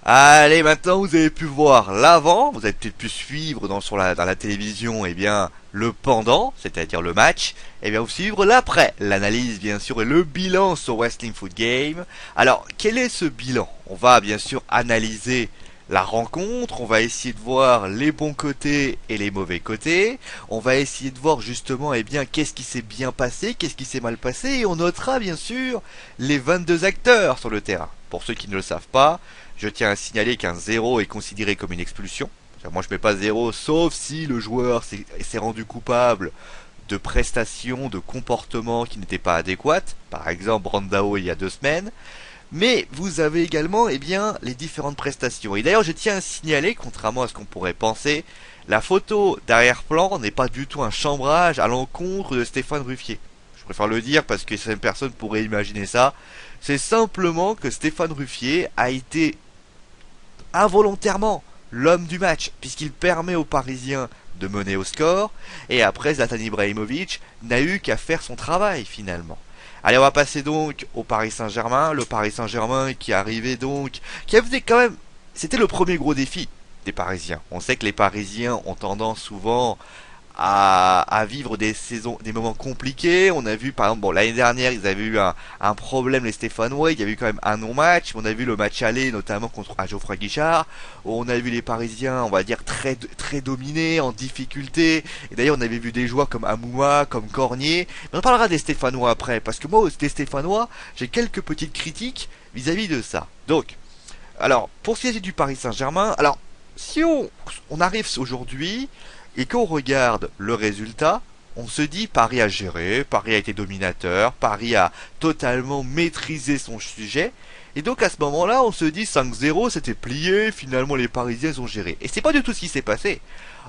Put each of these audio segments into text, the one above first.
Allez, maintenant vous avez pu voir l'avant, vous avez peut-être pu suivre dans la télévision, eh bien, le pendant, c'est-à-dire le match, et bien vous suivre l'après, l'analyse bien sûr et le bilan sur Wrestling Foot Game. Alors, quel est ce bilan? On va bien sûr analyser la rencontre, on va essayer de voir les bons côtés et les mauvais côtés, on va essayer de voir justement eh bien qu'est-ce qui s'est bien passé, qu'est-ce qui s'est mal passé, et on notera bien sûr les 22 acteurs sur le terrain. Pour ceux qui ne le savent pas, je tiens à signaler qu'un 0 est considéré comme une expulsion. Moi je mets pas 0 sauf si le joueur s'est rendu coupable de prestations, de comportements qui n'étaient pas adéquats. Par exemple Brandao il y a 2 semaines. Mais vous avez également eh bien, les différentes prestations. Et d'ailleurs je tiens à signaler, contrairement à ce qu'on pourrait penser, la photo d'arrière-plan n'est pas du tout un chambrage à l'encontre de Stéphane Ruffier. Je préfère le dire parce que certaines personnes pourraient imaginer ça. C'est simplement que Stéphane Ruffier a été involontairement l'homme du match, puisqu'il permet aux Parisiens de mener au score, et après Zlatan Ibrahimovic n'a eu qu'à faire son travail finalement. Allez, on va passer donc au Paris Saint-Germain, le Paris Saint-Germain qui arrivait donc, qui avait quand même, c'était le premier gros défi des Parisiens. On sait que les Parisiens ont tendance souvent à vivre des saisons, des moments compliqués. On a vu par exemple, bon l'année dernière ils avaient eu un problème les Stéphanois, il y avait eu quand même un non-match. On a vu le match aller notamment contre Geoffroy Guichard, où on a vu les Parisiens, on va dire très dominés, en difficulté. Et d'ailleurs on avait vu des joueurs comme Amouma, comme Cornier. Mais on parlera des Stéphanois après, parce que moi des Stéphanois, j'ai quelques petites critiques vis-à-vis de ça. Donc, alors pour ce qui est du Paris Saint-Germain, alors si on arrive aujourd'hui et qu'on regarde le résultat, on se dit Paris a géré, Paris a été dominateur, Paris a totalement maîtrisé son sujet. Et donc à ce moment-là, on se dit 5-0, c'était plié, finalement les Parisiens ont géré. Et c'est pas du tout ce qui s'est passé.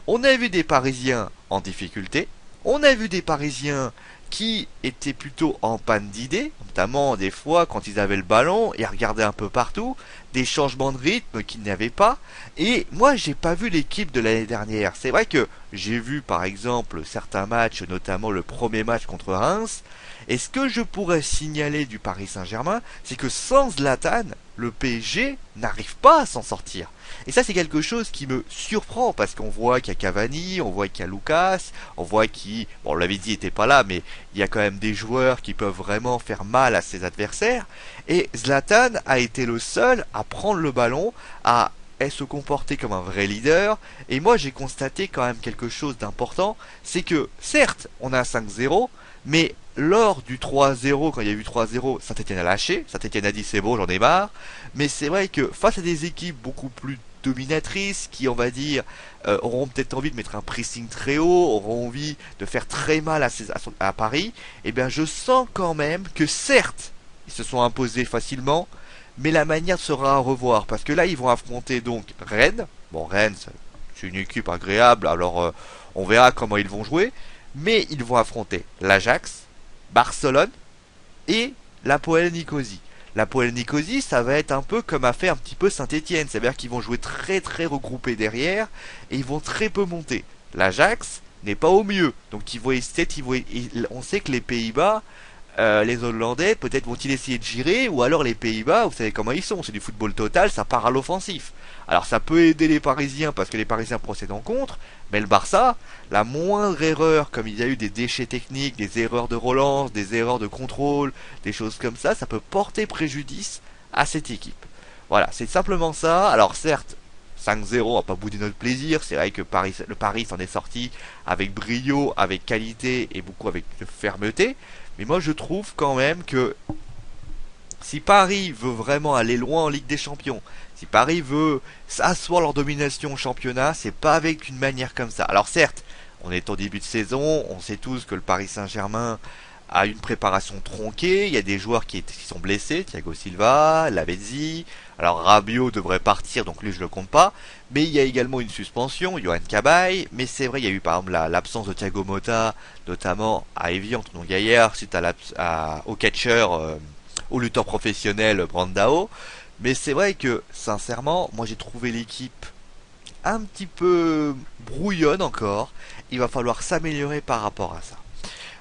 On a vu des Parisiens en difficulté, on a vu des Parisiens qui étaient plutôt en panne d'idées, notamment des fois quand ils avaient le ballon et regardaient un peu partout, des changements de rythme qu'ils n'avaient pas. Et moi j'ai pas vu l'équipe de l'année dernière. C'est vrai que j'ai vu par exemple certains matchs, notamment le premier match contre Reims, et ce que je pourrais signaler du Paris Saint-Germain, c'est que sans Zlatan, le PSG n'arrive pas à s'en sortir. Et ça c'est quelque chose qui me surprend parce qu'on voit qu'il y a Cavani, on voit qu'il y a Lucas, on voit qu'il, bon on l'avait dit, il était pas là, mais il y a quand même des joueurs qui peuvent vraiment faire mal à ses adversaires. Et Zlatan a été le seul à prendre le ballon, à se comporter comme un vrai leader. Et moi j'ai constaté quand même quelque chose d'important, c'est que certes on a 5-0, mais lors du 3-0, quand il y a eu 3-0, Saint-Etienne a lâché, Saint-Etienne a dit c'est bon, j'en ai marre. Mais c'est vrai que face à des équipes beaucoup plus dominatrices, qui on va dire auront peut-être envie de mettre un pressing très haut, auront envie de faire très mal à Paris, et bien je sens quand même que certes, ils se sont imposés facilement, mais la manière sera à revoir, parce que là ils vont affronter donc Rennes. Bon, Rennes c'est une équipe agréable, alors on verra comment ils vont jouer, mais ils vont affronter l'Ajax, Barcelone et l'Apoel Nicosie. L'Apoel Nicosie, ça va être un peu comme a fait un petit peu Saint-Etienne, c'est-à-dire qu'ils vont jouer très regroupés derrière et ils vont très peu monter. L'Ajax n'est pas au mieux, donc on sait que les Pays-Bas, les Hollandais, peut-être vont-ils essayer de girer, ou alors les Pays-Bas, vous savez comment ils sont, c'est du football total, ça part à l'offensif. Alors ça peut aider les Parisiens parce que les Parisiens procèdent en contre, mais le Barça, la moindre erreur, comme il y a eu des déchets techniques, des erreurs de relance, des erreurs de contrôle, des choses comme ça peut porter préjudice à cette équipe. Voilà, c'est simplement ça. Alors certes, 5-0, on va pas bouder notre plaisir, c'est vrai que le Paris s'en est sorti avec brio, avec qualité et beaucoup avec fermeté, mais moi je trouve quand même que si Paris veut vraiment aller loin en Ligue des Champions, si Paris veut asseoir leur domination au championnat, c'est pas avec une manière comme ça. Alors certes, on est au début de saison, on sait tous que le Paris Saint-Germain a une préparation tronquée, il y a des joueurs qui sont blessés, Thiago Silva, Lavezzi, alors Rabiot devrait partir, donc lui je le compte pas, mais il y a également une suspension, Yohan Cabaye, mais c'est vrai, il y a eu par exemple l'absence de Thiago Motta, notamment à Evian, donc hier, suite au catcher, au lutteur professionnel Brandao. Mais c'est vrai que, sincèrement, moi j'ai trouvé l'équipe un petit peu brouillonne encore. Il va falloir s'améliorer par rapport à ça.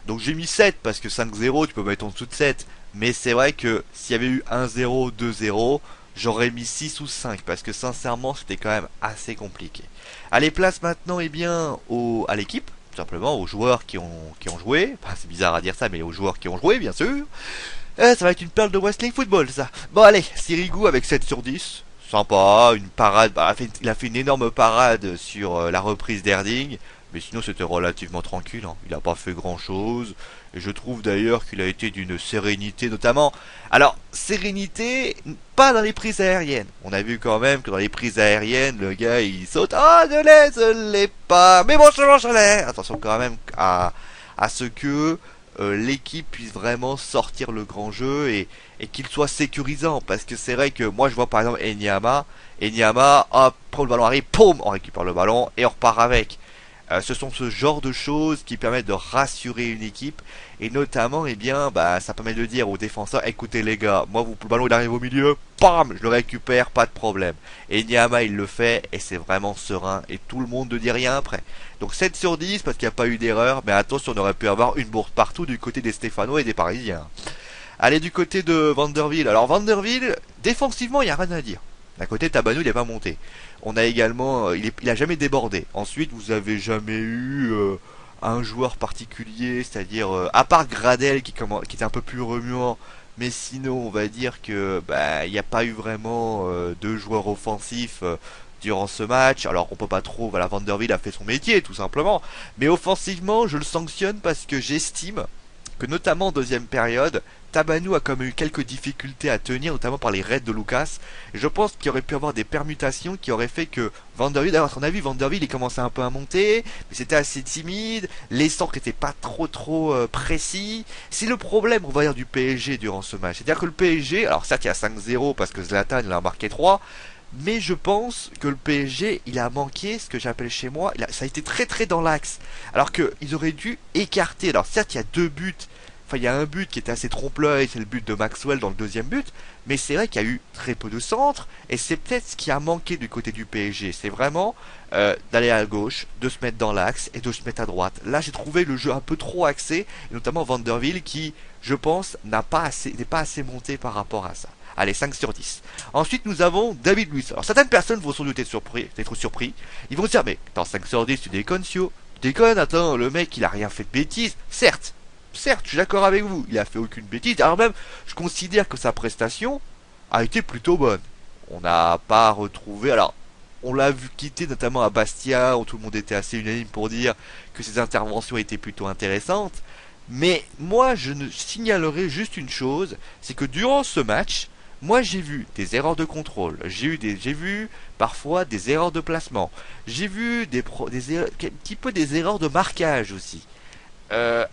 Donc j'ai mis 7 parce que 5-0, tu peux mettre en dessous de 7. Mais c'est vrai que s'il y avait eu 1-0, 2-0, j'aurais mis 6 ou 5 parce que sincèrement c'était quand même assez compliqué. Allez, place maintenant à l'équipe, tout simplement aux joueurs qui ont joué. Enfin, c'est bizarre à dire ça, mais aux joueurs qui ont joué bien sûr. Ça va être une perle de wrestling football ça. Bon allez, Sirigu avec 7 sur 10. Sympa, une parade, il a fait une énorme parade sur la reprise d'Erding. Mais sinon c'était relativement tranquille, hein. Il n'a pas fait grand chose. Et je trouve d'ailleurs qu'il a été d'une sérénité notamment. Alors, sérénité, pas dans les prises aériennes. On a vu quand même que dans les prises aériennes, le gars il saute. Ah, je l'ai pas. Mais bon, je l'ai. Attention quand même à ce que l'équipe puisse vraiment sortir le grand jeu et qu'il soit sécurisant. Parce que c'est vrai que moi je vois par exemple Enyama, hop, prend le ballon arrive, poum, on récupère le ballon et on repart avec. Ce sont ce genre de choses qui permettent de rassurer une équipe et notamment, eh bien, bah, ça permet de dire aux défenseurs, écoutez les gars, moi le ballon il arrive au milieu, pam, je le récupère, pas de problème. Et Niama il le fait et c'est vraiment serein et tout le monde ne dit rien après. Donc 7 sur 10 parce qu'il n'y a pas eu d'erreur, mais attention, on aurait pu avoir une bourde partout du côté des Stéphanois et des Parisiens. Allez, du côté de Vanderville. Alors Vanderville, défensivement, il n'y a rien à dire. D'un côté, Tabanou, il n'est pas monté. On a également, il a jamais débordé. Ensuite, vous avez jamais eu un joueur particulier, c'est-à-dire à part Gradel qui était un peu plus remuant, mais sinon, on va dire que bah il n'y a pas eu vraiment de joueurs offensifs durant ce match. Alors, on peut pas trop. Voilà, Vanderville a fait son métier, tout simplement. Mais offensivement, je le sanctionne parce que j'estime que notamment en deuxième période, Tabanou a quand même eu quelques difficultés à tenir, notamment par les raids de Lucas. Et je pense qu'il aurait pu avoir des permutations qui auraient fait que Vanderville, d'ailleurs, on a vu Vanderville, il commençait un peu à monter, mais c'était assez timide, les centres n'étaient pas trop précis. C'est le problème, on va dire, du PSG durant ce match. C'est-à-dire que le PSG, alors certes il y a 5-0 parce que Zlatan il a marqué 3, mais je pense que le PSG, il a manqué ce que j'appelle chez moi, ça a été très dans l'axe. Alors qu'ils auraient dû écarter. Alors certes, il y a deux buts. Enfin, il y a un but qui était assez trompe-l'œil, c'est le but de Maxwell dans le deuxième but. Mais c'est vrai qu'il y a eu très peu de centres. Et c'est peut-être ce qui a manqué du côté du PSG. C'est vraiment d'aller à gauche, de se mettre dans l'axe et de se mettre à droite. Là, j'ai trouvé le jeu un peu trop axé. Et notamment Vanderville qui, je pense, n'est pas assez monté par rapport à ça. Allez, 5 sur 10. Ensuite, nous avons David Luiz. Alors, certaines personnes vont sans doute être surpris. Ils vont se dire, mais attends, 5 sur 10, tu déconnes, Sio. Tu déconnes, attends, le mec, il a rien fait de bêtises. Certes, je suis d'accord avec vous, il a fait aucune bêtise. Alors même, je considère que sa prestation a été plutôt bonne. On n'a pas retrouvé... Alors, on l'a vu quitter notamment à Bastia, où tout le monde était assez unanime pour dire que ses interventions étaient plutôt intéressantes. Mais moi, je ne signalerai juste une chose, c'est que durant ce match, moi j'ai vu des erreurs de contrôle, j'ai vu parfois des erreurs de placement, j'ai vu un petit peu des erreurs de marquage aussi.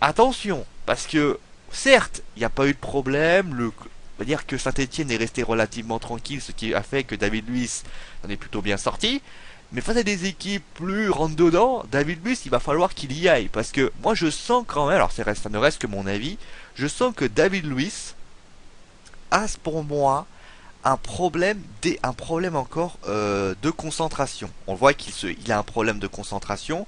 Attention, parce que certes, il n'y a pas eu de problème, on va dire que Saint-Etienne est resté relativement tranquille, ce qui a fait que David Luiz en est plutôt bien sorti. Mais face à des équipes plus rentre dedans, David Luiz, il va falloir qu'il y aille. Parce que moi je sens quand même, alors ça ne reste que mon avis, je sens que David Luiz a pour moi un problème encore de concentration. On voit il a un problème de concentration.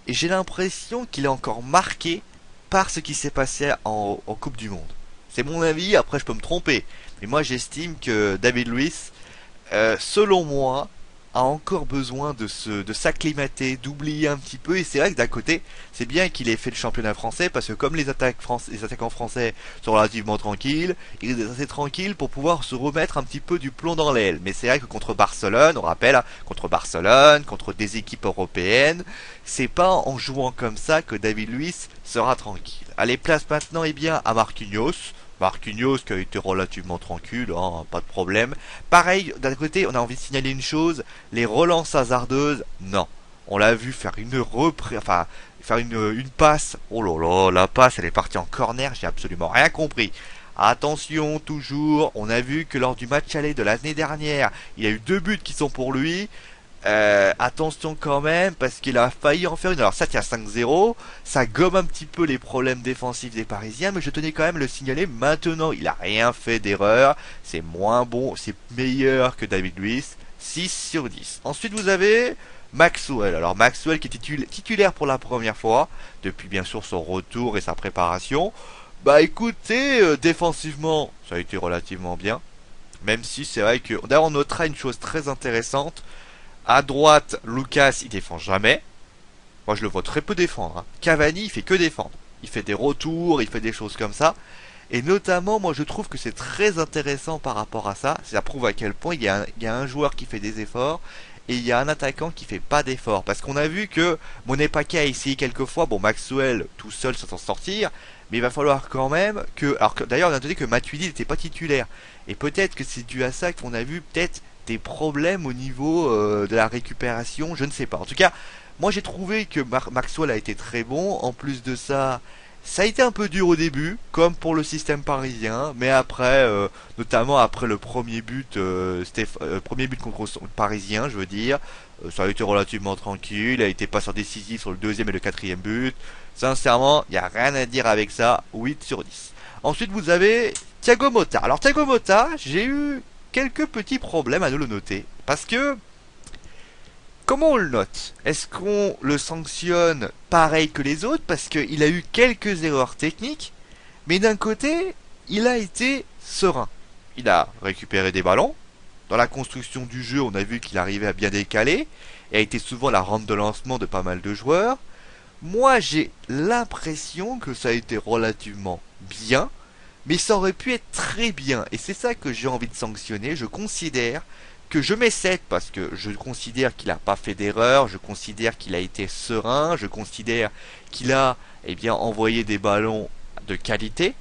Et j'ai l'impression qu'il est encore marqué par ce qui s'est passé en Coupe du Monde. C'est mon avis, après je peux me tromper. Mais moi j'estime que David Luiz, selon moi, a encore besoin de s'acclimater, d'oublier un petit peu. Et c'est vrai que d'un côté, c'est bien qu'il ait fait le championnat français, parce que comme les attaquants français sont relativement tranquilles, il est assez tranquille pour pouvoir se remettre un petit peu du plomb dans l'aile. Mais c'est vrai que contre Barcelone, on rappelle, hein, contre Barcelone, contre des équipes européennes, c'est pas en jouant comme ça que David Luiz sera tranquille. Allez, place maintenant bien à Marquinhos. Marquinhos qui a été relativement tranquille, hein, pas de problème. Pareil, d'un côté, on a envie de signaler une chose, les relances hasardeuses, non. On l'a vu faire une passe. Oh là là, la passe, elle est partie en corner, j'ai absolument rien compris. Attention, toujours, on a vu que lors du match aller de l'année dernière, il y a eu 2 buts qui sont pour lui. Attention quand même parce qu'il a failli en faire une. Alors ça tient 5-0, ça gomme un petit peu les problèmes défensifs des Parisiens, mais je tenais quand même à le signaler maintenant. Il a rien fait d'erreur, c'est moins bon, c'est meilleur que David Luiz, 6 sur 10. Ensuite vous avez Maxwell. Alors Maxwell qui est titulaire pour la première fois depuis bien sûr son retour et sa préparation. Bah écoutez, défensivement ça a été relativement bien. Même si c'est vrai que... D'ailleurs, on notera une chose très intéressante. À droite, Lucas, il défend jamais. Moi, je le vois très peu défendre. Hein. Cavani, il fait que défendre. Il fait des retours, il fait des choses comme ça. Et notamment, moi, je trouve que c'est très intéressant par rapport à ça. Ça prouve à quel point il y a un joueur qui fait des efforts et il y a un attaquant qui fait pas d'efforts. Parce qu'on a vu que Monepaka a essayé quelques fois. Bon, Maxwell tout seul sans s'en sortir, mais il va falloir quand même que. Alors que d'ailleurs, on a noté que Matuidi n'était pas titulaire. Et peut-être que c'est dû à ça qu'on a vu peut-être des problèmes au niveau de la récupération. Je ne sais pas. En tout cas, moi, j'ai trouvé que Maxwell a été très bon. En plus de ça. Ça a été un peu dur au début, comme pour le système parisien, mais après, notamment après le premier but contre le parisien, je veux dire, ça a été relativement tranquille. Il a été passeur décisif sur le deuxième et le quatrième but. Sincèrement, il n'y a rien à dire avec ça. 8 sur 10. Ensuite, vous avez Thiago Motta. Alors Thiago Motta, j'ai eu quelques petits problèmes à nous le noter, parce que comment on le note? Est-ce qu'on le sanctionne pareil que les autres parce qu'il a eu quelques erreurs techniques, mais d'un côté, il a été serein. Il a récupéré des ballons. Dans la construction du jeu, on a vu qu'il arrivait à bien décaler et a été souvent la rampe de lancement de pas mal de joueurs. Moi, j'ai l'impression que ça a été relativement bien, mais ça aurait pu être très bien. Et c'est ça que j'ai envie de sanctionner. Je considère que je mets 7 parce que je considère qu'il n'a pas fait d'erreur, je considère qu'il a été serein, je considère qu'il a envoyé des ballons de qualité,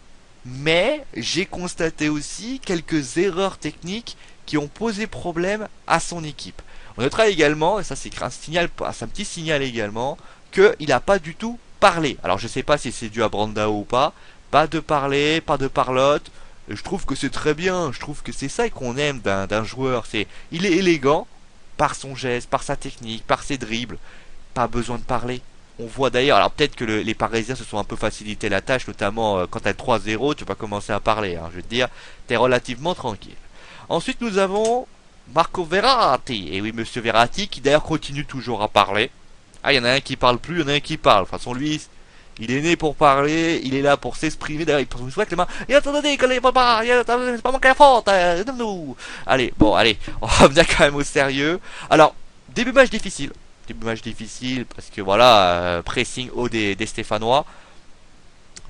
mais j'ai constaté aussi quelques erreurs techniques qui ont posé problème à son équipe. On notera également, et ça c'est un signal, c'est un petit signal également, qu'il n'a pas du tout parlé. Alors je ne sais pas si c'est dû à Brandao ou pas de parler, pas de parlotte. Je trouve que c'est très bien, je trouve que c'est ça qu'on aime d'un joueur, il est élégant par son geste, par sa technique, par ses dribbles, pas besoin de parler. On voit d'ailleurs, alors peut-être que les Parisiens se sont un peu facilité la tâche, notamment quand t'as 3-0, tu vas commencer à parler, hein, je veux te dire, t'es relativement tranquille. Ensuite nous avons Marco Verratti, et oui monsieur Verratti qui d'ailleurs continue toujours à parler. Ah, il y en a un qui parle plus, il y en a un qui parle, de toute façon lui, il est né pour parler, il est là pour s'exprimer, d'ailleurs il pense jouer avec les mains. Il a dit que les papas, c'est pas moi qui ai la faute, nous. Allez, bon, allez, on va bien quand même au sérieux. Alors, début match difficile. Début match difficile parce que voilà, pressing haut des Stéphanois.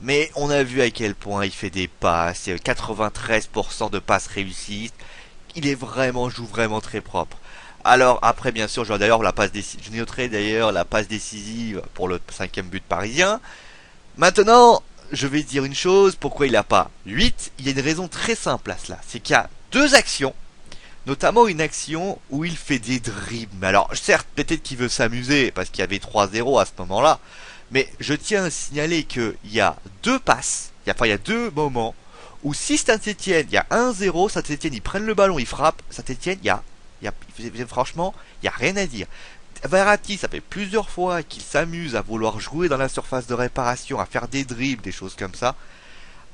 Mais on a vu à quel point il fait des passes, 93% de passes réussies. Il est vraiment, joue vraiment très propre. Alors après bien sûr je noterai d'ailleurs la passe décisive pour le cinquième but parisien. Maintenant je vais dire une chose, pourquoi il n'a pas 8? Il y a une raison très simple à cela, c'est qu'il y a deux actions, notamment une action où il fait des dribbles. Alors certes peut-être qu'il veut s'amuser parce qu'il y avait 3-0 à ce moment là, mais je tiens à signaler qu'il y a deux passes, il y a deux moments où si Saint-Etienne, il y a 1-0, Saint-Etienne ils prennent le ballon, ils frappent, Saint-Etienne franchement, il n'y a rien à dire. Verratti, ça fait plusieurs fois qu'il s'amuse à vouloir jouer dans la surface de réparation, à faire des dribbles, des choses comme ça.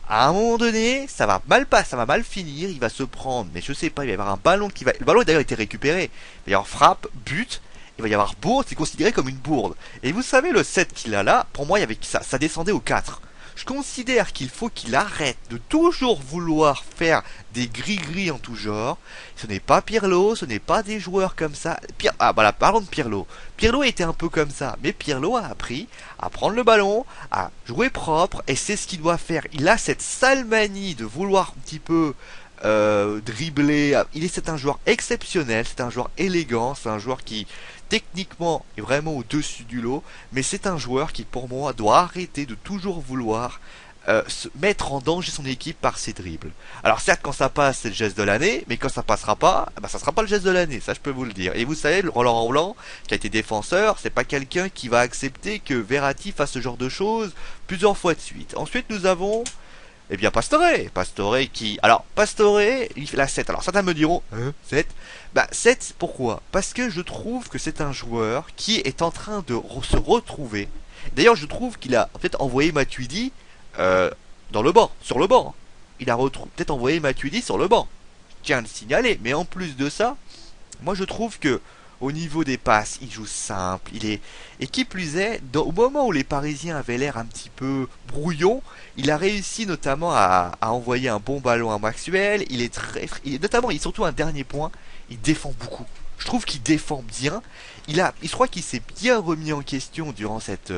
À un moment donné, ça va mal passer, ça va mal finir, il va se prendre, mais je sais pas, il va y avoir un ballon qui va... Le ballon a d'ailleurs été récupéré. Il va y avoir frappe, but, il va y avoir bourde, c'est considéré comme une bourde. Et vous savez, le 7 qu'il a là, pour moi, ça descendait au 4. Je considère qu'il faut qu'il arrête de toujours vouloir faire des gris-gris en tout genre. Ce n'est pas Pirlo, ce n'est pas des joueurs comme ça. Ah voilà, parlons de Pirlo. Pirlo était un peu comme ça, mais Pirlo a appris à prendre le ballon, à jouer propre, et c'est ce qu'il doit faire. Il a cette sale manie de vouloir un petit peu dribbler. C'est un joueur exceptionnel, c'est un joueur élégant, c'est un joueur qui techniquement est vraiment au-dessus du lot, mais c'est un joueur qui pour moi doit arrêter de toujours vouloir se mettre en danger son équipe par ses dribbles. Alors certes quand ça passe c'est le geste de l'année, mais quand ça passera pas, ça sera pas le geste de l'année, ça je peux vous le dire. Et vous savez, Laurent Blanc, qui a été défenseur, c'est pas quelqu'un qui va accepter que Verratti fasse ce genre de choses plusieurs fois de suite. Ensuite nous avons Pastore qui... Alors, Pastore, il fait la 7. Alors, certains me diront, 7. 7, pourquoi? Parce que je trouve que c'est un joueur qui est en train de se retrouver. D'ailleurs, je trouve qu'il a peut-être envoyé Matuidi dans le banc, sur le banc. Il a peut-être envoyé Matuidi sur le banc. Je tiens à le signaler. Mais en plus de ça, moi je trouve que Au niveau des passes, il joue simple. Et qui plus est, au moment où les Parisiens avaient l'air un petit peu brouillon, il a réussi notamment à envoyer un bon ballon à Maxwell. Notamment, il surtout un dernier point. Il défend beaucoup. Je trouve qu'il défend bien. Je crois qu'il s'est bien remis en question durant cette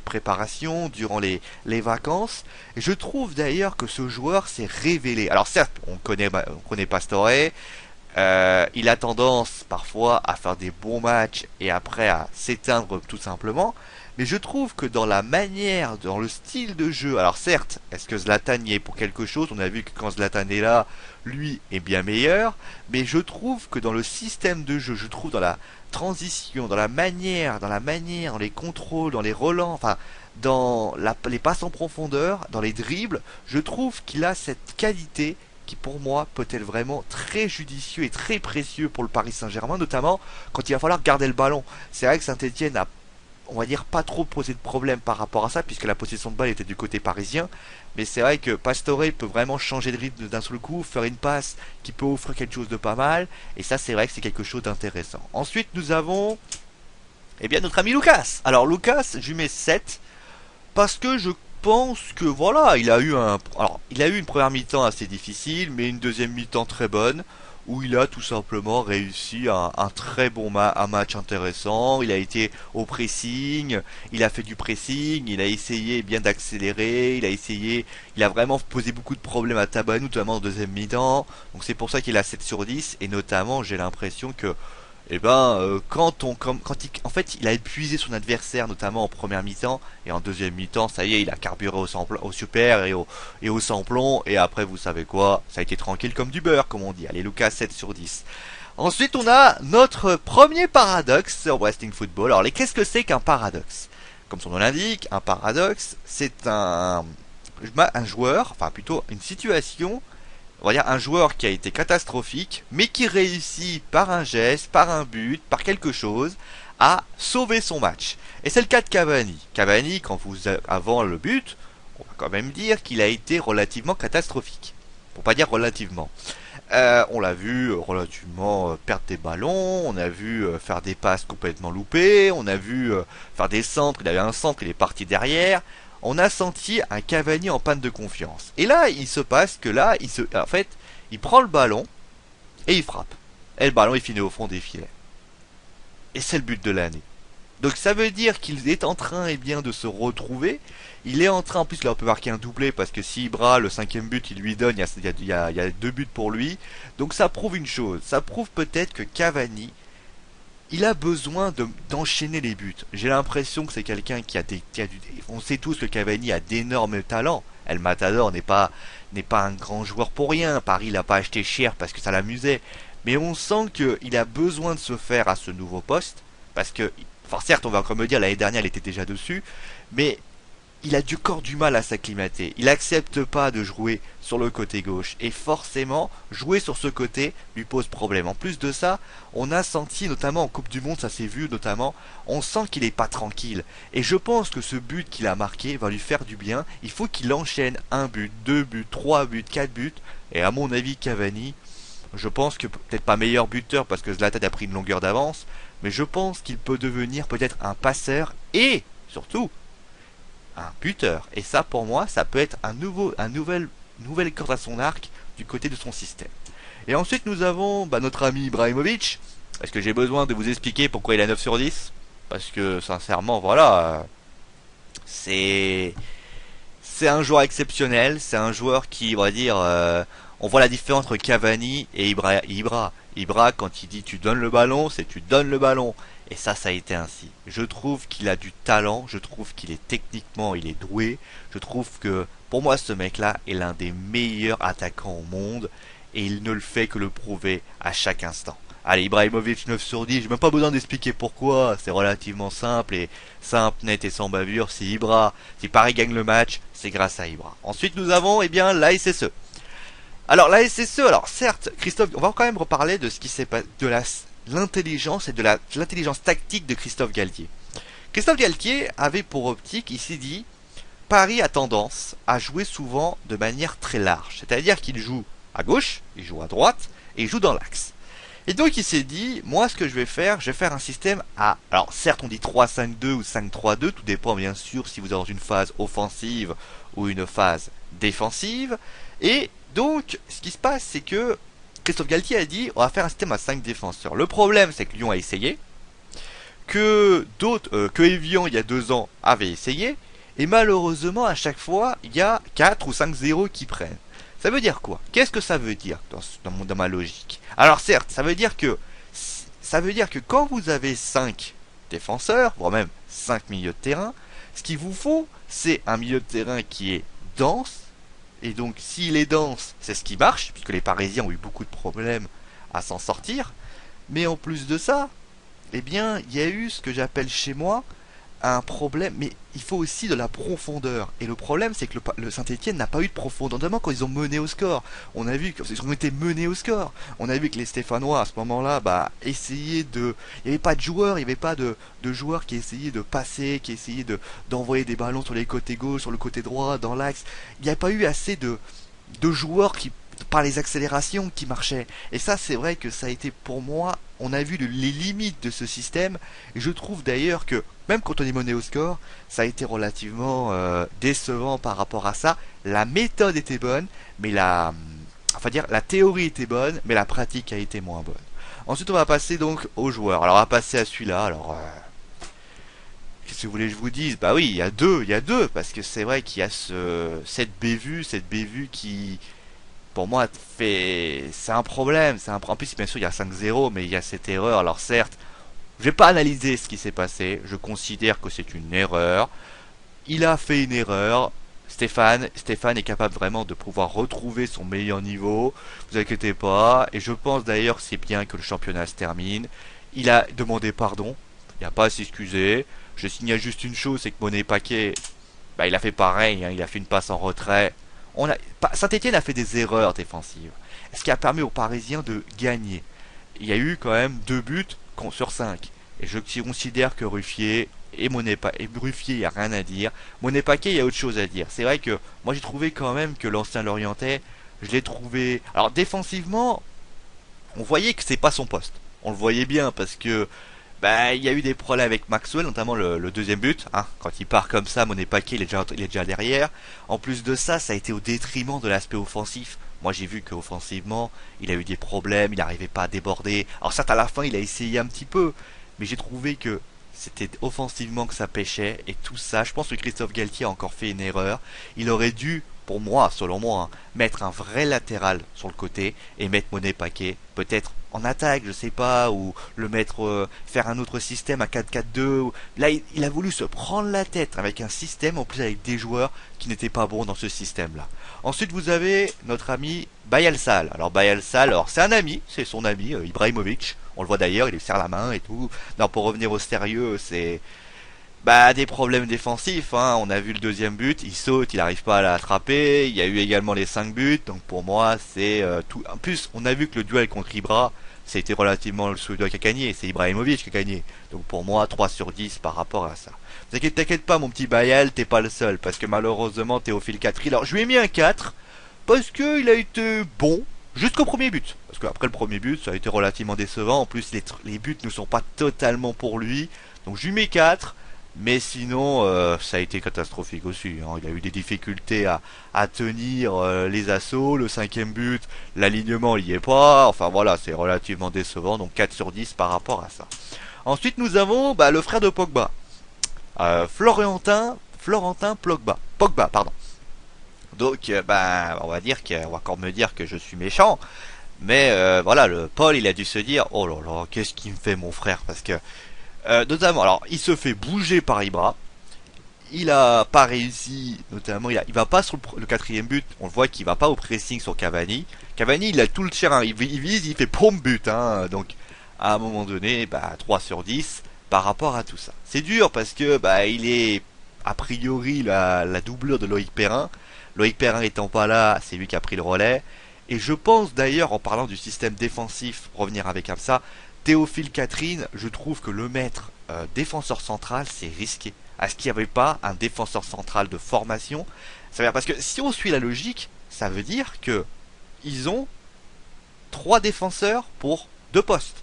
préparation, durant les vacances. Et je trouve d'ailleurs que ce joueur s'est révélé. Alors certes, on connaît Pastore. Il a tendance parfois à faire des bons matchs et après à s'éteindre tout simplement. Mais je trouve que dans la manière, dans le style de jeu, alors certes, est-ce que Zlatan y est pour quelque chose? On a vu que quand Zlatan est là, lui est bien meilleur. Mais je trouve que dans le système de jeu, je trouve dans la transition, dans les contrôles, dans les relents, enfin, les passes en profondeur, dans les dribbles, je trouve qu'il a cette qualité qui pour moi peut être vraiment très judicieux et très précieux pour le Paris Saint-Germain, notamment quand il va falloir garder le ballon. C'est vrai que Saint-Etienne a, on va dire, pas trop posé de problème par rapport à ça, puisque la possession de balle était du côté parisien, mais c'est vrai que Pastore peut vraiment changer de rythme d'un seul coup, faire une passe qui peut offrir quelque chose de pas mal, et ça c'est vrai que c'est quelque chose d'intéressant. Ensuite nous avons, eh bien, notre ami Lucas. Alors Lucas, je lui mets 7, parce que je pense que voilà, il a eu une première mi-temps assez difficile, mais une deuxième mi-temps très bonne, où il a tout simplement réussi un très un match intéressant. Il a été au pressing, il a fait du pressing, il a essayé bien d'accélérer, il a vraiment posé beaucoup de problèmes à Tabanou, notamment en deuxième mi-temps. Donc c'est pour ça qu'il a 7 sur 10, et notamment j'ai l'impression que en fait, il a épuisé son adversaire, notamment en première mi-temps, et en deuxième mi-temps, ça y est, il a carburé au super et au samplon, et après, vous savez quoi, ça a été tranquille comme du beurre, comme on dit. Allez, Lucas, 7 sur 10. Ensuite, on a notre premier paradoxe sur Wrestling Football. Alors, qu'est-ce que c'est qu'un paradoxe? Comme son nom l'indique, un paradoxe, c'est un joueur, enfin plutôt une situation, on va dire un joueur qui a été catastrophique, mais qui réussit par un geste, par un but, par quelque chose, à sauver son match. Et c'est le cas de Cavani. Cavani, avant le but, on va quand même dire qu'il a été relativement catastrophique. Pour pas dire relativement. On l'a vu relativement perdre des ballons, on a vu faire des passes complètement loupées, on a vu faire des centres, il avait un centre, il est parti derrière. On a senti un Cavani en panne de confiance. Et là, il se passe que là, en fait, il prend le ballon et il frappe. Et le ballon, il finit au fond des filets. Et c'est le but de l'année. Donc ça veut dire qu'il est en train, eh bien, de se retrouver. Il est en train, en plus, là, on peut marquer un doublé parce que si Ibra, le cinquième but, il lui donne, il y a 2 buts pour lui. Donc ça prouve une chose. Ça prouve peut-être que Cavani, il a besoin d'enchaîner les buts. J'ai l'impression que c'est quelqu'un on sait tous que Cavani a d'énormes talents. El Matador n'est pas un grand joueur pour rien. Paris l'a pas acheté cher parce que ça l'amusait. Mais on sent qu'il a besoin de se faire à ce nouveau poste. Parce que, enfin certes, on va encore me dire, l'année dernière, il était déjà dessus. Mais il a du corps du mal à s'acclimater. Il accepte pas de jouer sur le côté gauche. Et forcément, jouer sur ce côté lui pose problème. En plus de ça, on a senti, notamment en Coupe du Monde, ça s'est vu notamment, on sent qu'il est pas tranquille. Et je pense que ce but qu'il a marqué va lui faire du bien. Il faut qu'il enchaîne un but, 2 buts, 3 buts, 4 buts. Et à mon avis, Cavani, je pense que peut-être pas meilleur buteur parce que Zlatan a pris une longueur d'avance. Mais je pense qu'il peut devenir peut-être un passeur et, surtout, un buteur. Et ça, pour moi, ça peut être nouvelle corde à son arc du côté de son système. Et ensuite, nous avons notre ami Ibrahimovic. Est-ce que j'ai besoin de vous expliquer pourquoi il a 9 sur 10? Parce que, sincèrement, voilà, c'est un joueur exceptionnel. C'est un joueur qui, on va dire, on voit la différence entre Cavani et Ibra. Ibra, quand il dit tu donnes le ballon, c'est tu donnes le ballon. Et ça a été ainsi. Je trouve qu'il a du talent, je trouve qu'il est techniquement, il est doué. Je trouve que, pour moi, ce mec-là est l'un des meilleurs attaquants au monde. Et il ne le fait que le prouver à chaque instant. Allez, Ibrahimovic 9 sur 10, j'ai même pas besoin d'expliquer pourquoi. C'est relativement simple, net et sans bavure. Si Paris gagne le match, c'est grâce à Ibra. Ensuite, nous avons, eh bien, la SSE. Alors, la SSE, alors certes, Christophe, on va quand même reparler de ce qui s'est passé, de l'intelligence et de l'intelligence tactique de Christophe Galtier. Christophe Galtier avait pour optique, il s'est dit, Paris a tendance à jouer souvent de manière très large. C'est-à-dire qu'il joue à gauche, il joue à droite, et il joue dans l'axe. Et donc il s'est dit, moi ce que je vais faire un système à... Alors certes on dit 3-5-2 ou 5-3-2, tout dépend bien sûr si vous êtes dans une phase offensive ou une phase défensive. Et donc ce qui se passe c'est que Christophe Galtier a dit, on va faire un système à 5 défenseurs. Le problème c'est que Lyon a essayé, que d'autres, que Evian il y a 2 ans avait essayé, et malheureusement à chaque fois il y a 4 ou 5-0 qui prennent. Ça veut dire quoi? Qu'est-ce que ça veut dire dans ma logique? Alors certes, ça veut dire que quand vous avez 5 défenseurs, voire même 5 milieux de terrain, ce qu'il vous faut, c'est un milieu de terrain qui est dense, et donc s'il est dense, c'est ce qui marche, puisque les Parisiens ont eu beaucoup de problèmes à s'en sortir, mais en plus de ça, eh bien, il y a eu ce que j'appelle chez moi un problème, mais il faut aussi de la profondeur. Et le problème, c'est que le Saint-Etienne n'a pas eu de profondeur, notamment quand ils ont mené au score. On a vu qu'ils ont été menés au score. On a vu que les Stéphanois, à ce moment-là, essayaient de... Il n'y avait pas de joueurs, il n'y avait pas de joueurs qui essayaient de passer, qui essayaient d'envoyer des ballons sur les côtés gauche, sur le côté droit, dans l'axe. Il n'y a pas eu assez de joueurs qui par les accélérations qui marchaient. Et ça, c'est vrai que ça a été pour moi, on a vu les limites de ce système. Et je trouve d'ailleurs que, même quand on est mené au score, ça a été relativement décevant par rapport à ça. La méthode était bonne, mais la théorie était bonne, mais la pratique a été moins bonne. Ensuite, on va passer donc aux joueurs. Alors, on va passer à celui-là. Alors, qu'est-ce que vous voulez que je vous dise? Bah oui, il y a deux, parce que c'est vrai qu'il y a cette bévue qui, pour moi, c'est un problème. En plus, bien sûr, il y a 5-0, mais il y a cette erreur. Alors certes, je vais pas analyser ce qui s'est passé. Je considère que c'est une erreur. Il a fait une erreur. Stéphane est capable vraiment de pouvoir retrouver son meilleur niveau. Vous inquiétez pas. Et je pense d'ailleurs que c'est bien que le championnat se termine. Il a demandé pardon. Il n'y a pas à s'excuser. Je signale juste une chose, c'est que Monet Paquet, il a fait pareil. Hein, il a fait une passe en retrait. Saint-Etienne a fait des erreurs défensives, ce qui a permis aux Parisiens de gagner. Il y a eu quand même 2 buts sur 5. Et je considère que Ruffier et Ruffier, il n'y a rien à dire. Monet Paquet, il y a autre chose à dire. C'est vrai que moi j'ai trouvé quand même que l'ancien Lorientais, je l'ai trouvé... Alors défensivement, on voyait que c'est pas son poste. On le voyait bien parce que il y a eu des problèmes avec Maxwell, notamment le deuxième but. Hein. Quand il part comme ça, Monet Paquet, il est déjà derrière. En plus de ça, ça a été au détriment de l'aspect offensif. Moi, j'ai vu qu'offensivement, il a eu des problèmes, il n'arrivait pas à déborder. Alors certes, à la fin, il a essayé un petit peu, mais j'ai trouvé que c'était offensivement que ça pêchait. Et tout ça, je pense que Christophe Galtier a encore fait une erreur. Il aurait dû, pour moi, selon moi, hein, mettre un vrai latéral sur le côté et mettre Monet Paquet, peut-être en attaque, je sais pas, ou le mettre, faire un autre système à 4-4-2. Là, il a voulu se prendre la tête avec un système, en plus avec des joueurs qui n'étaient pas bons dans ce système-là. Ensuite, vous avez notre ami Bayalsal. Alors Bayalsal, alors c'est un ami, c'est son ami Ibrahimovic. On le voit d'ailleurs, il lui serre la main et tout. Non, pour revenir au sérieux, c'est des problèmes défensifs, hein. On a vu le deuxième but, il saute, il n'arrive pas à l'attraper. Il y a eu également les 5 buts, donc pour moi c'est tout. En plus, on a vu que le duel contre Ibra, c'était relativement le Suédois qui a gagné, c'est Ibrahimovic qui a gagné. Donc pour moi, 3 sur 10 par rapport à ça. T'inquiète pas mon petit Bayal, t'es pas le seul, parce que malheureusement Théophile Catry, alors je lui ai mis un 4, parce que il a été bon, jusqu'au premier but. Parce qu'après le premier but, ça a été relativement décevant, en plus les buts ne sont pas totalement pour lui, donc je lui mets 4. Mais sinon, ça a été catastrophique aussi. Hein. Il y a eu des difficultés à tenir les assauts. Le cinquième but, l'alignement il y est pas. Enfin voilà, c'est relativement décevant. Donc 4 sur 10 par rapport à ça. Ensuite, nous avons le frère de Pogba. Florentin Pogba, pardon. Donc, on va encore me dire que je suis méchant. Mais voilà, le Paul, il a dû se dire, oh là là, qu'est-ce qu'il me fait mon frère? Parce que notamment, alors il se fait bouger par Ibra. Il a pas réussi, notamment il va pas sur le quatrième but. On le voit qu'il va pas au pressing sur Cavani. Cavani il a tout le terrain, il vise, il fait pom but. Hein, donc à un moment donné, 3 sur 10 par rapport à tout ça. C'est dur parce que il est a priori la doublure de Loïc Perrin. Loïc Perrin étant pas là, c'est lui qui a pris le relais. Et je pense d'ailleurs, en parlant du système défensif, revenir avec ça, Théophile Catherine, je trouve que le mettre défenseur central, c'est risqué. Est-ce qu'il n'y avait pas un défenseur central de formation? Ça veut dire, parce que si on suit la logique, ça veut dire que ils ont 3 défenseurs pour 2 postes.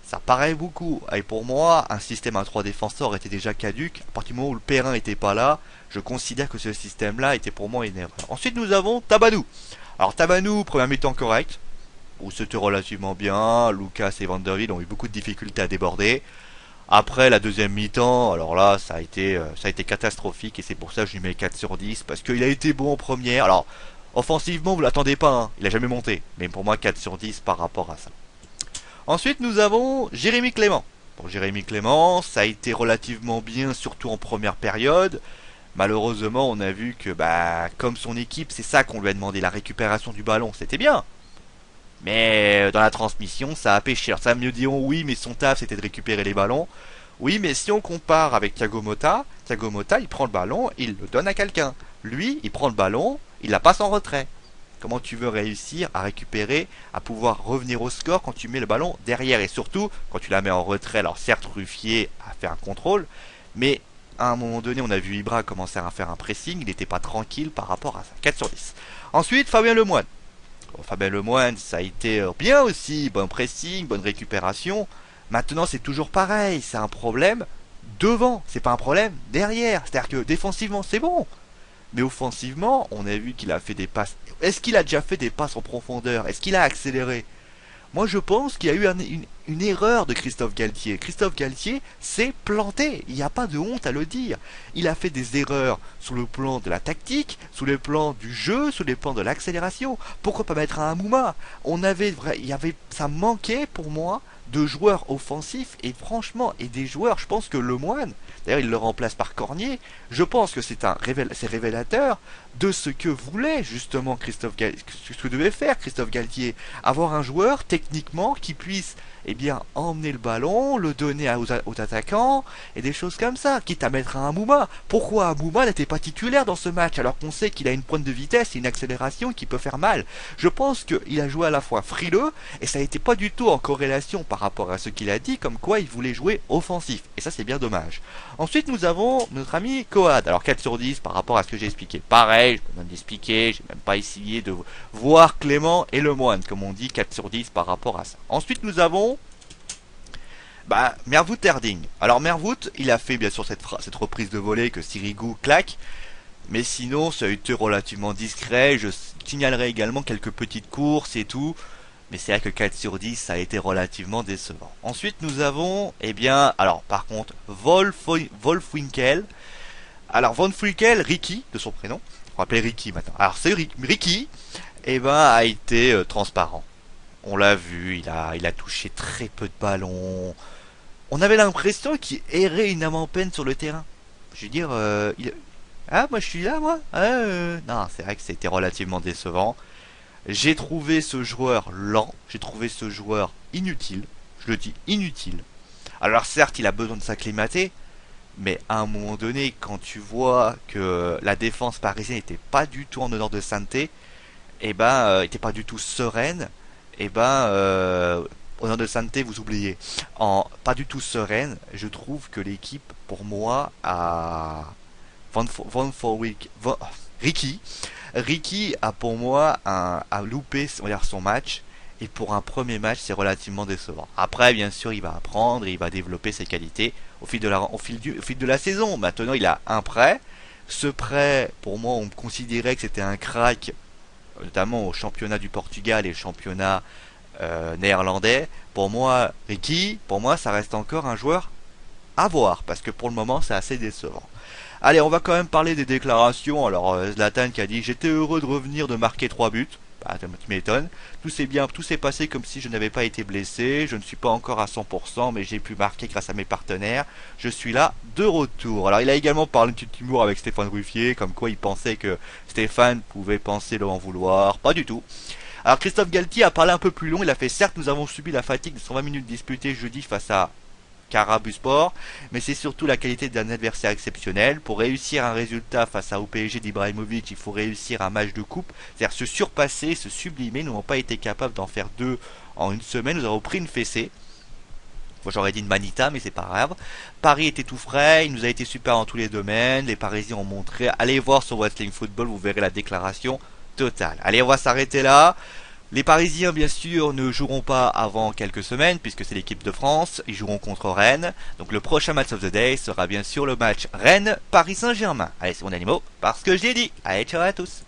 Ça paraît beaucoup. Et pour moi, un système à 3 défenseurs était déjà caduque. À partir du moment où le Perrin n'était pas là, je considère que ce système-là était pour moi une erreur. Ensuite, nous avons Tabanou. Alors Tabanou, première mi-temps correct, où c'était relativement bien. Lucas et Vanderbilt ont eu beaucoup de difficultés à déborder. Après la deuxième mi-temps, alors là, ça a été catastrophique et c'est pour ça que je lui mets 4 sur 10 parce qu'il a été bon en première. Alors, offensivement, vous l'attendez pas, hein, il a jamais monté. Mais pour moi, 4 sur 10 par rapport à ça. Ensuite, nous avons Jérémy Clément. Pour Jérémy Clément, ça a été relativement bien, surtout en première période. Malheureusement, on a vu que, comme son équipe, c'est ça qu'on lui a demandé, la récupération du ballon, c'était bien. Mais dans la transmission, ça a pêché. Alors ça me diront, oui, mais son taf, c'était de récupérer les ballons. Oui, mais si on compare avec Thiago Motta, il prend le ballon, il le donne à quelqu'un. Lui, il prend le ballon, il la passe en retrait. Comment tu veux réussir à récupérer, à pouvoir revenir au score quand tu mets le ballon derrière et surtout quand tu la mets en retrait. Alors certes, Ruffier a fait un contrôle, mais à un moment donné, on a vu Ibra commencer à faire un pressing, il n'était pas tranquille par rapport à ça. 4 sur 10. Ensuite, Fabien Lemoine. Bon, Fabien Lemoine, ça a été bien aussi, bon pressing, bonne récupération. Maintenant, c'est toujours pareil, c'est un problème devant, c'est pas un problème derrière. C'est-à-dire que défensivement, c'est bon. Mais offensivement, on a vu qu'il a fait des passes. Est-ce qu'il a déjà fait des passes en profondeur? Est-ce qu'il a accéléré? Moi, je pense qu'il y a eu une erreur de Christophe Galtier. Christophe Galtier s'est planté. Il n'y a pas de honte à le dire. Il a fait des erreurs sur le plan de la tactique, sur le plan du jeu, sur le plan de l'accélération. Pourquoi pas mettre un Amouma? Ça manquait pour moi de joueurs offensifs et franchement, et des joueurs, je pense que Lemoine, d'ailleurs il le remplace par Cornier, je pense que c'est révélateur de ce que voulait justement ce que devait faire Christophe Galtier, avoir un joueur techniquement qui puisse emmener le ballon, le donner aux attaquants et des choses comme ça, quitte à mettre un Amouma. Pourquoi Amouma n'était pas titulaire dans ce match alors qu'on sait qu'il a une pointe de vitesse et une accélération qui peut faire mal? Je pense qu'il a joué à la fois frileux et ça n'était pas du tout en corrélation par rapport à ce qu'il a dit, comme quoi il voulait jouer offensif. Et ça, c'est bien dommage. Ensuite, nous avons notre ami Coad. Alors 4 sur 10 par rapport à ce que j'ai expliqué. Pareil, je peux même l'expliquer, j'ai même pas essayé de voir Clément et Lemoine, comme on dit, 4 sur 10 par rapport à ça. Ensuite, nous avons Mervout Erding. Alors Mervout, il a fait bien sûr cette reprise de volée que Sirigu claque. Mais sinon, ça a été relativement discret. Je signalerai également quelques petites courses et tout. Mais c'est vrai que 4 sur 10, ça a été relativement décevant. Ensuite, nous avons, alors par contre, Wolfwinkel. Alors, Wolfwinkel, Ricky, de son prénom. On va appeler Ricky maintenant. Alors, c'est Ricky, a été transparent. On l'a vu, il a touché très peu de ballons. On avait l'impression qu'il errait une âme en peine sur le terrain. Je veux dire, ah, moi je suis là, moi. Non, c'est vrai que c'était relativement décevant. J'ai trouvé ce joueur lent, j'ai trouvé ce joueur inutile, je le dis inutile. Alors certes, il a besoin de s'acclimater, mais à un moment donné, quand tu vois que la défense parisienne n'était pas du tout en honneur de sainteté, était pas du tout sereine, honneur de sainteté, vous oubliez, pas du tout sereine, je trouve que l'équipe, pour moi, Ricky a pour moi a loupé son match et pour un premier match c'est relativement décevant. Après bien sûr il va apprendre et il va développer ses qualités au fil de la saison. Maintenant il a un prêt. Ce prêt pour moi on considérait que c'était un crack notamment au championnat du Portugal et au championnat néerlandais. Pour moi Ricky, ça reste encore un joueur à voir parce que pour le moment c'est assez décevant. Allez, on va quand même parler des déclarations. Alors, Zlatan qui a dit « J'étais heureux de revenir de marquer 3 buts ». Bah, tu m'étonnes. Tout s'est passé comme si je n'avais pas été blessé. Je ne suis pas encore à 100%, mais j'ai pu marquer grâce à mes partenaires. Je suis là, de retour. Alors, il a également parlé de petit humour avec Stéphane Ruffier, comme quoi il pensait que Stéphane pouvait penser le en vouloir. Pas du tout. Alors, Christophe Galtier a parlé un peu plus long. Il a fait « Certes, nous avons subi la fatigue de 120 minutes disputées jeudi face à Karabuspor, mais c'est surtout la qualité d'un adversaire exceptionnel. Pour réussir un résultat face à PSG d'Ibrahimovic, il faut réussir un match de coupe, c'est-à-dire se surpasser, se sublimer. Nous n'avons pas été capables d'en faire 2 en une semaine, nous avons pris une fessée. Moi j'aurais dit une manita, mais c'est pas grave. Paris était tout frais, il nous a été super dans tous les domaines, les Parisiens ont montré. Allez voir sur Wrestling Football, vous verrez la déclaration totale. Allez, on va s'arrêter là. Les Parisiens, bien sûr, ne joueront pas avant quelques semaines, puisque c'est l'équipe de France. Ils joueront contre Rennes. Donc le prochain match of the day sera bien sûr le match Rennes-Paris Saint-Germain. Allez, c'est mon animaux, parce que je l'ai dit. Allez, ciao à tous.